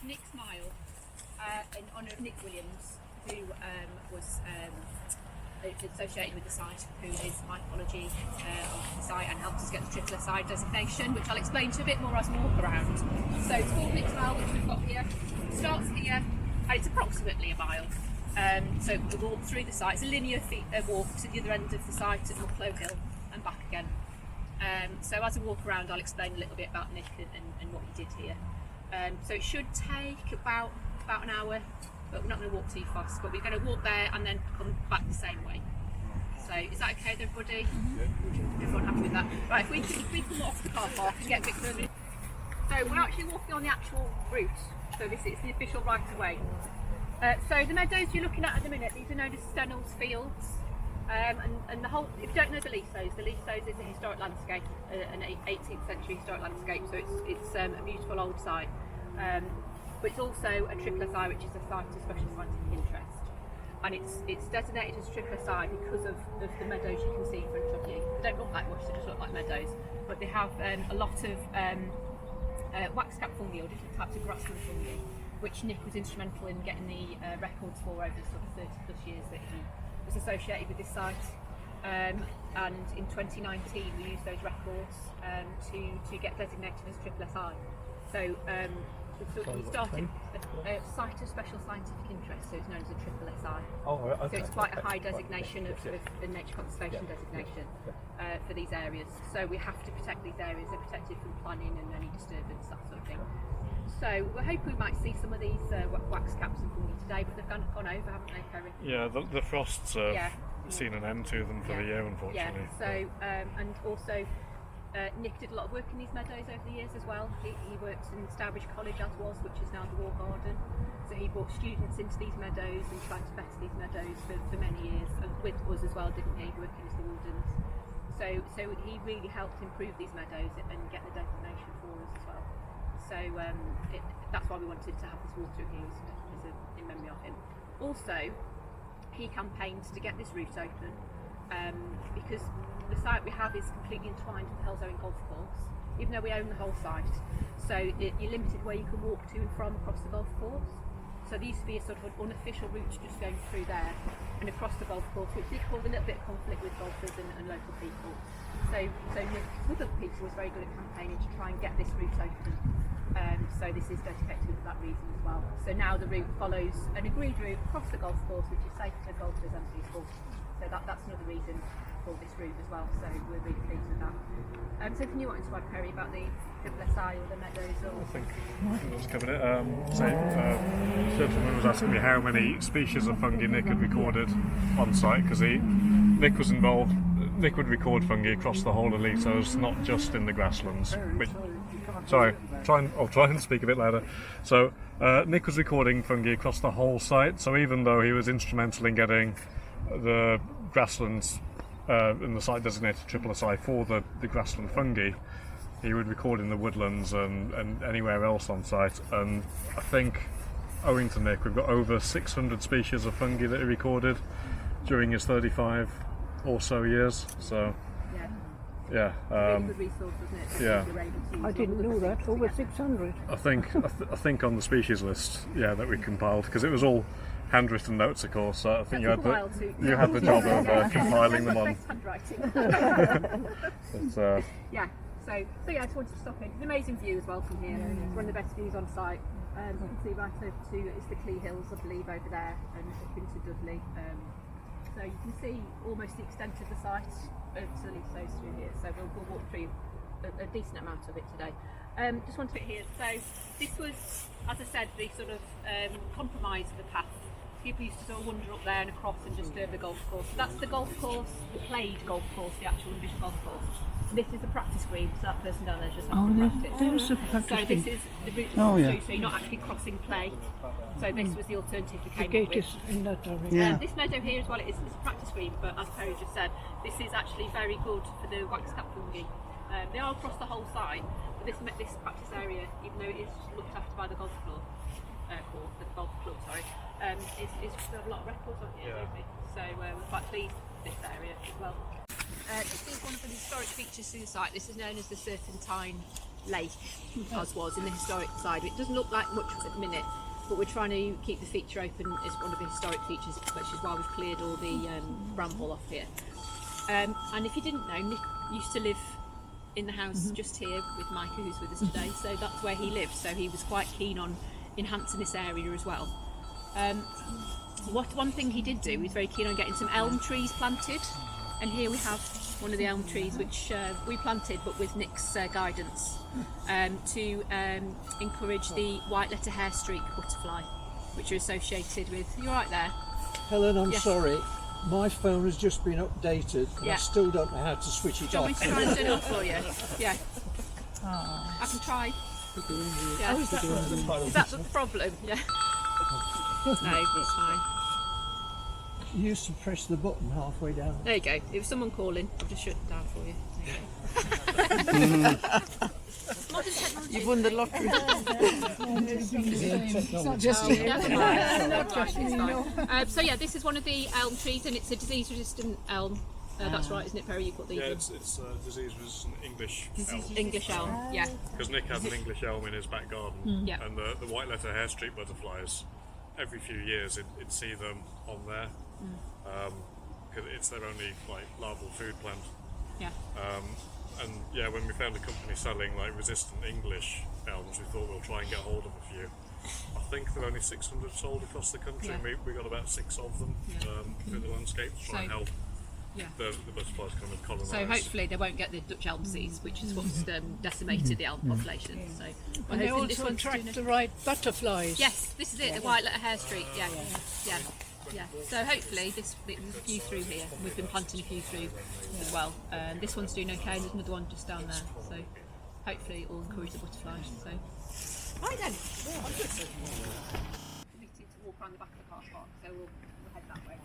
Nick Smile in honour of Nick Williams, who was associated with the site, who is mycology of the site and helped us get the SSSI designation, which I'll explain to you a bit more as we walk around. So it's called Nick Smile, which we've got here. It starts here, and it's approximately a mile. So we walk through the site. It's a linear walk to the other end of the site at Leasowes Hill and back again. So as we walk around, I'll explain a little bit about Nick and what he did here. So it should take about an hour, but we're not going to walk too fast. But we're going to walk there and then come back the same way. So is that okay with everybody? Yeah. Everyone happy with that? Right, if we come off the car park and get a bit further. So we're actually walking on the actual route. So this is the official right of way. So the meadows you're looking at the minute, these are known as Stennell's Fields. And the whole, if you don't know the Leasowes is a historic landscape, an 18th century historic landscape, so it's a beautiful old site. But it's also a SSSI, which is a site of special scientific interest. And it's designated as SSSI because of the meadows you can see in front of you. They don't look like much, they just look like meadows. But they have a lot of waxcap fungi, or different types of grassland fungi, which Nick was instrumental in getting the records for over the sort of 30 plus years that he was associated with this site. And in 2019 we used those records to get designated as SSSI. So we started a site of special scientific interest, so it's known as a SSSI. Oh, okay. So it's quite a high designation of a nature conservation designation for these areas. So we have to protect these areas. They're protected from planning and any disturbance, that sort of thing. So we're hoping we might see some of these wax caps and fungi today, but they've gone over, haven't they, Perry? Yeah, the frosts have seen an end to them for the year, unfortunately. Yeah, so, and also Nick did a lot of work in these meadows over the years as well. He worked in Stourbridge College, as was, which is now the War Garden. So he brought students into these meadows and tried to better these meadows for many years, and with us as well, didn't he, working as the Wardens. So he really helped improve these meadows and get the designation for us as well. So that's why we wanted to have this walkthrough here, in memory of him. Also, he campaigned to get this route open because the site we have is completely entwined with the Halesowen golf course, even though we own the whole site. So you're limited where you can walk to and from across the golf course. So there used to be a sort of an unofficial route just going through there and across the golf course, which did cause a little bit of conflict with golfers and local people. So Nick, with other people, was very good at campaigning to try and get this route open. So this is dedicated for that reason as well. So now the route follows an agreed route across the golf course, which is safe for golfers and people. So that's another reason for this route as well. So we're really pleased with that. So can you want to add, Perry, about the SSSI or the meadows? Or I think that's covered it. Gentleman was asking me how many species of fungi Nick had recorded on site, because Nick was involved. Nick would record fungi across the whole of Leasowes, not just in the grasslands. Sorry, I'll try and speak a bit louder. So Nick was recording fungi across the whole site, so even though he was instrumental in getting the grasslands in the site designated SSSI for the grassland fungi, he would record in the woodlands and anywhere else on site. And I think, owing to Nick, we've got over 600 species of fungi that he recorded during his 35 or so years. So yeah, really good resource, wasn't it? Yeah, I didn't know that. Over 600. I think on the species list, that we compiled, because it was all handwritten notes, of course. So I think you had the job of compiling them on. Yeah. So I just wanted to stop in. It's an amazing view as well from here. It's one of the best views on site. You can see right over to it's the Clee Hills, I believe, over there, and up into Dudley. So you can see almost the extent of the site to the Leasowes through here. So we'll walk through a decent amount of it today. Just want to put here. So this was, as I said, the sort of compromise of the path. People used to sort of wander up there and across and disturb the golf course. So that's the golf course, the played golf course, the actual official golf course. This is the practice green, so that person down there just has to practice. There's a practice so green. this is the route through, so you're not actually crossing play. So this was the alternative we came The gate up with. is in that direction. This meadow here as well, it's a practice green, but as Perry just said, this is actually very good for the waxcap fungi. They are across the whole site, but this practice area, even though it is looked after by the golf club, is we have a lot of records on here, don't we? So we're quite pleased with this area as well. This is one of the historic features to the site. This is known as the Serpentine lake, as was in the historic side. It doesn't look like much at the minute, but we're trying to keep the feature open as one of the historic features, which is why we've cleared all the bramble off here. And if you didn't know, Nick used to live in the house just here with Micah, who's with us today, so that's where he lived, so he was quite keen on enhancing this area as well. One thing he did do, he was very keen on getting some elm trees planted, and here we have one of the elm trees which we planted, but with Nick's guidance, to encourage the white letter hair streak butterfly, which are associated with. You're right there. Helen, I'm Yes. sorry. My phone has just been updated and Yeah. I still don't know how to switch it Do you want off. me to try and turn it off for you? Yeah. I can try. Yeah. Is that the problem? Yeah. No, it's fine. You used to press the button halfway down. There you go. It was someone calling. I've just shut it down for you. There you go. Modern technology. You've won the lottery. So yeah, this is one of the elm trees, and it's a disease-resistant elm. That's right, isn't it, Perry? You've got these. Yeah, it's disease-resistant English elm. English elm. Yeah. Because Nick has an English elm in his back garden, Yeah. and the white letter hair streak butterflies, every few years it'd see them on there, because it's their only like larval food plant. Yeah. And yeah, when we found a company selling like resistant English elms, we thought we'll try and get hold of a few. I think there are only 600 sold across the country, and we got about 6 of them through the landscape to try and help the butterflies kind of colonise. So hopefully they won't get the Dutch elm disease, which is what's decimated the elm population. So And they also attract the right butterflies. Yes, this is it, the white letter hair streak. Yeah. So hopefully there's a few through here. We've been planting a few through as well. This one's doing okay. There's another one just down there. So hopefully it will encourage the butterflies. So right then. We need to walk around the back of the car park, so we'll head that way.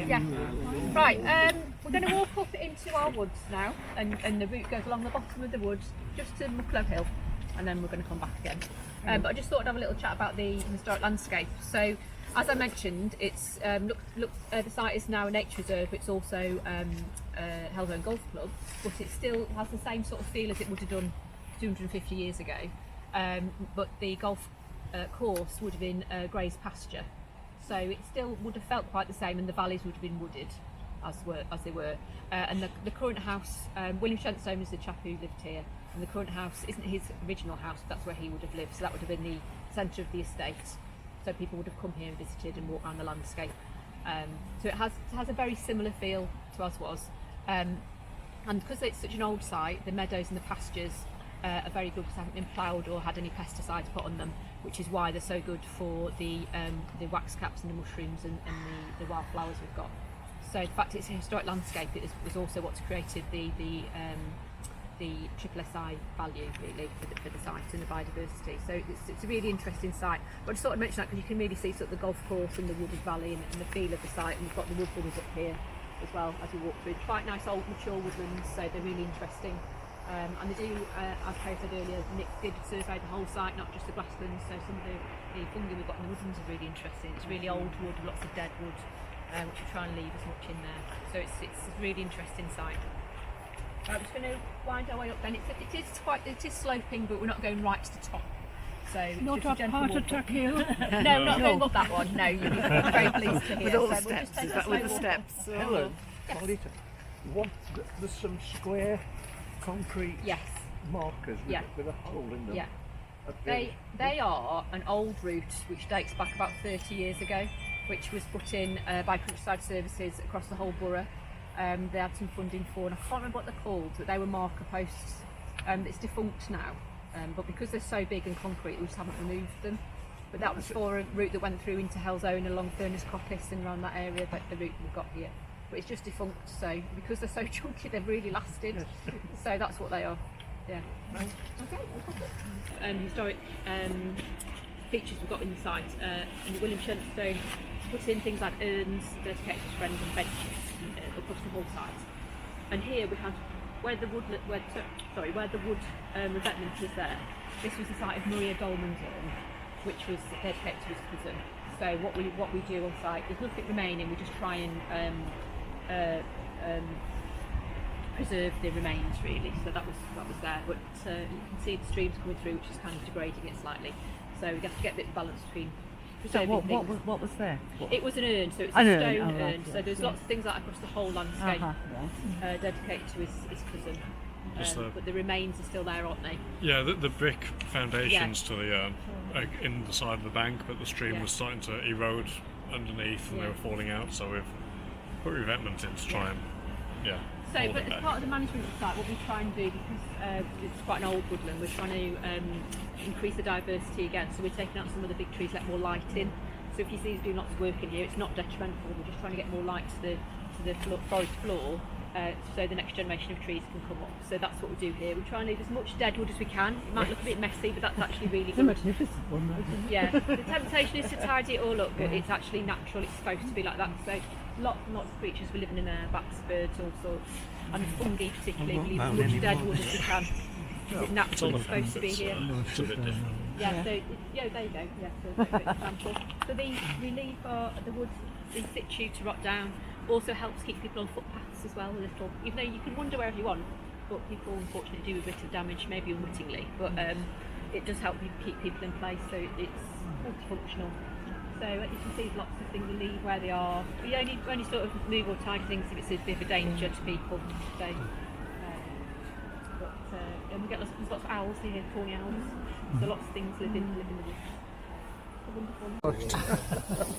Yeah. Right, we're going to walk up into our woods now, and the route goes along the bottom of the woods just to Mucklow Hill, and then we're going to come back again. But I just thought I'd have a little chat about the historic landscape. So, as I mentioned, it's the site is now a nature reserve. It's also Halesowen Golf Club, but it still has the same sort of feel as it would have done 250 years ago. But the golf course would have been grazed pasture, so it still would have felt quite the same, and the valleys would have been wooded as they were. And the current house, William Shenstone is the chap who lived here, and the current house isn't his original house. That's where he would have lived, so that would have been the centre of the estate. So people would have come here and visited and walked around the landscape. So it has a very similar feel to as was. And because it's such an old site, the meadows and the pastures are very good because they haven't been ploughed or had any pesticides put on them, which is why they're so good for the wax caps and the mushrooms and the wildflowers we've got. So the fact it's a historic landscape was also what's created the SSSI value really for the site and the biodiversity. So it's a really interesting site. But I just thought I'd mention that because you can really see sort of the golf course and the wooded valley and the feel of the site, and we've got the woodlands up here as well as we walk through. Quite nice old mature woodlands, so they're really interesting. And they do, as Perry said earlier, Nick did survey the whole site, not just the grasslands, so some of the fungi we've got in the woodlands are really interesting. It's really old wood, lots of dead wood, which we try and leave as much in there. So it's a really interesting site. I'm just going to wind our way up then. It is sloping, but we're not going right to the top. So Not just a up gentle Heart walk Attack up. Hill. No, not going up that one. No, you'll be very pleased to hear. With all the So we'll just steps, take is a that slow with the walk up. steps? Helen, Yes. there's some square concrete Yes. markers with a hole in them. Yeah. They are an old route which dates back about 30 years ago, which was put in by Countryside Services across the whole borough. They had some funding for, and I can't remember what they're called, but they were marker posts. It's defunct now, but because they're so big and concrete, we just haven't removed them. But that was for a route that went through into Halesowen along Furness Coppice and around that area, but the route we've got here. But it's just defunct, so because they're so chunky, they've really lasted. So that's what they are. Yeah. Okay. Historic features we've got in the site. And the William Shenstone puts in things like urns, dedicated to friends and benches across the whole site. And here we have where the wood revetment is there. This was the site of Maria Dolman's urn, which was dedicated to his cousin. So what we do on site, there's nothing remaining. We just try and preserve the remains really. So that was there, but you can see the streams coming through, which is kind of degrading it slightly. So we have to get a bit of balance between. So what was there? It was an urn, so it's a stone urn. So there's lots of things like across the whole landscape dedicated to his cousin. But the remains are still there, aren't they? Yeah, the brick foundations to the urn are in the side of the bank, but the stream was starting to erode underneath and they were falling out. So we've put revetment in to try and So, but as part of the management of the site, what we try and do, because it's quite an old woodland, we're trying to increase the diversity again. So we're taking out some of the big trees, let more light in. So if you see us doing lots of work in here, it's not detrimental. We're just trying to get more light to the forest floor, so the next generation of trees can come up. So that's what we do here. We try and leave as much dead wood as we can. It might look a bit messy, but that's actually really good. Yeah, the temptation is to tidy it all up, but it's actually natural. It's supposed to be like that. So lots and lots of creatures were living in there, bats, birds, all sorts, and fungi particularly. We leave as much dead wood as we can. It's natural. It's supposed to be here. It's a bit different. Yeah, so there you go. Yeah, so that's a good example. So we leave the wood in situ to rot down. Also helps keep people on footpaths as well a little. Even though you can wander wherever you want, but people unfortunately do a bit of damage, maybe unwittingly. But it does help you keep people in place, so it's multifunctional. So you can see lots of things we leave where they are. We only sort of move or tidy things if it's a bit of a danger to people. So, and we get lots of owls here, tawny owls. So lots of things live in the woods. Wonderful.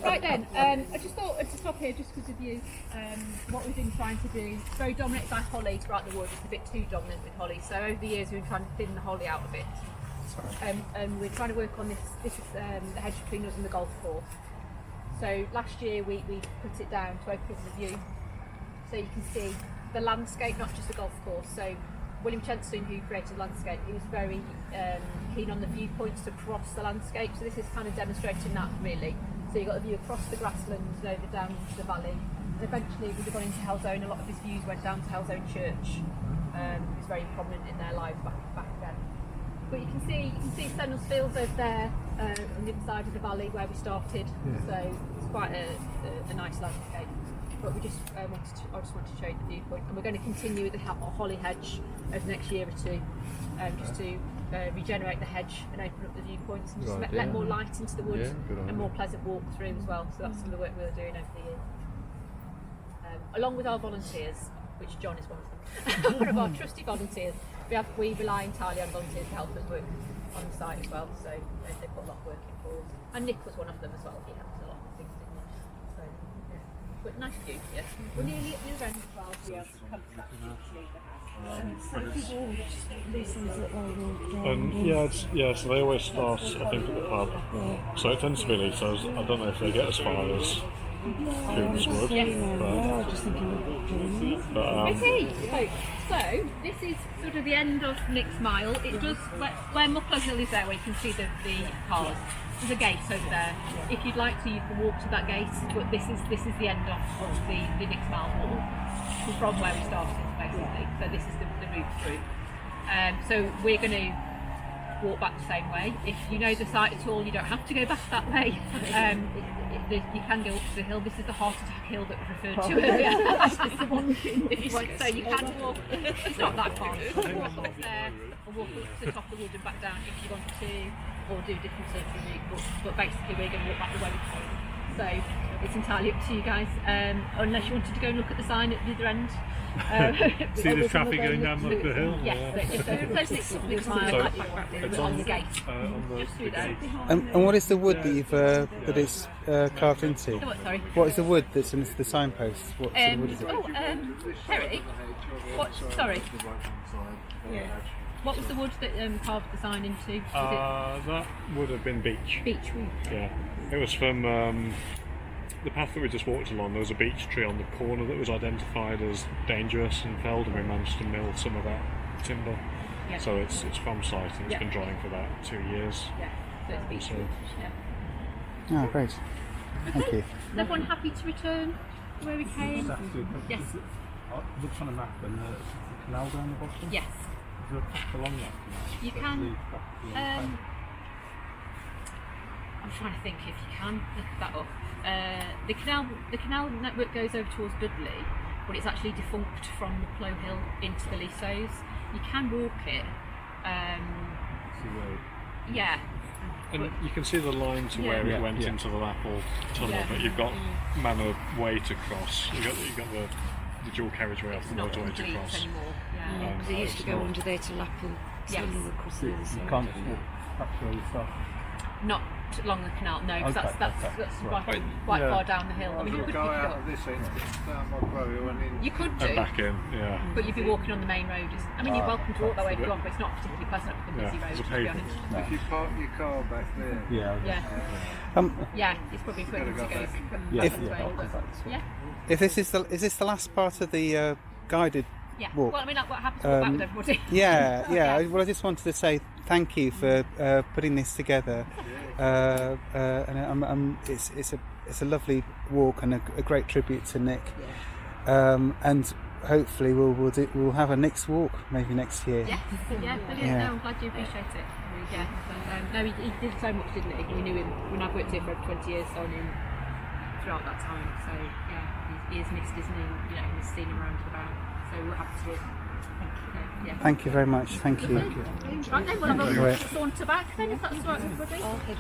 Right then, I just thought I'd stop here just because of you. What we've been trying to do, it's very dominated by holly throughout the wood. It's a bit too dominant with holly. So over the years we've been trying to thin the holly out a bit. And we're trying to work on this. This is the hedge between us and the golf course. So last year we put it down to open up the view, so you can see the landscape, not just the golf course. So William Shenstone, who created the landscape, he was very keen on the viewpoints across the landscape. So this is kind of demonstrating that really. So you've got a view across the grasslands, over down into the valley. And eventually we've gone into Halesowen. A lot of his views went down to Halesowen Church. It was very prominent in their lives back then. But you can see Sentinel's Fields over there on the other side of the valley where we started. So it's quite a nice landscape. But we just I just wanted to show you the viewpoint, and we're going to continue with the holly hedge over the next year or two, just to regenerate the hedge and open up the viewpoints and just let more light into the woods and more pleasant walk through as well. So that's some of the work we were doing over the year, along with our volunteers, which John is one of them, one of our trusty volunteers. We rely entirely on volunteers to help us work on the site as well. So they put a lot of work in for us, and Nick was one of them as well. He helped a lot with things, didn't he? So but nice view here. We're nearly at the other end as well, so yeah, come to that leave the house. So they always start, I think, at the pub. So it tends to be Leasowes. I don't know if they get as far as Coombs would. Okay, so this is sort of the end of Nick's Mile. It does where Mucklow Hill is there, where you can see the cars. There's a gate over there. If you'd like to, you can walk to that gate. But this is the end of the Nick's Mile wall from where we started, basically. So this is the route through. So we're going to walk back the same way. If you know the site at all, you don't have to go back that way. You can go up to the hill. This is the heart attack hill that was referred to earlier. It's the one if you want, so you can walk. It's not that far. You can walk up there or walk up to the top of the wood and back down if you want to, or do different circular route. But basically, we're going to walk back the way we came. So it's entirely up to you guys. Unless you wanted to go and look at the sign at the other end. See the traffic going down the hill? Yes, so it's Nick's Mile on the gate. Just through there. And what is the wood that you've that it's carved into? Sorry. What is the wood that's into the signpost? What sort of wood is it? Perry. Sorry. Yeah. What was the wood that carved the sign into? That would have been beech. Beech. Yeah. It was from the path that we just walked along. There was a beech tree on the corner that was identified as dangerous and felled, and we managed to mill some of that timber. Yeah. So it's from site, and it's been drying for about 2 years. Yeah. So it's beechwood. Yeah. Oh, great. Thank you. Is everyone happy to return to where we came? Yes. It looks on a map and there's a canal down the bottom. Yes. Is there a path along that canal? You That can. leads back to the I'm trying to think if you can look that up. The canal network goes over towards Dudley, but it's actually defunct from the Plough Hill into the Leasowes. You can walk it. See where Yeah. And you can see the line to where Yeah. it went Yeah. into the Lapple tunnel, Yeah. but you've got Manor Way to cross. You've got the dual carriageway off It's the not motorway to complete cross. anymore. Yeah. They used to go under there to Lapple, Yes. across the other you side. can't just walk back to where you start. Not along the canal, no, because Okay, that's okay. quite Yeah. far down the hill. I mean, you could pick it up. this end, down my quarry and in. You could And do, back in, yeah. but you'd be walking on the main road. I mean, you're welcome to walk that way if you want, but it's not particularly pleasant up the busy Yeah, road, it's a to be pavement. honest. If you park your car back there. Yeah. Yeah, yeah, it's probably quicker to go. Yeah. This Yeah. way. Yeah, If this is the last part of the guided yeah. walk? Well, I mean, like, what happens to walk back with everybody? Yeah, yeah. Okay. Well, I just wanted to say thank you for putting this together, and it's a lovely walk and a great tribute to Nick. And hopefully we'll have a next walk maybe next year. Yeah, yeah, brilliant. Yeah. No, I'm glad you appreciate it. Yeah, no, he did so much, didn't he? We knew him when I've worked here for over 20 years, so I knew him throughout that time. So yeah, he is missed, isn't he? You know, he's seen him around and about. So we're happy to do it. Yeah. Thank you very much. Thank you. Right then, we'll have a Right. saunter back then, if that's all right with everybody. Okay,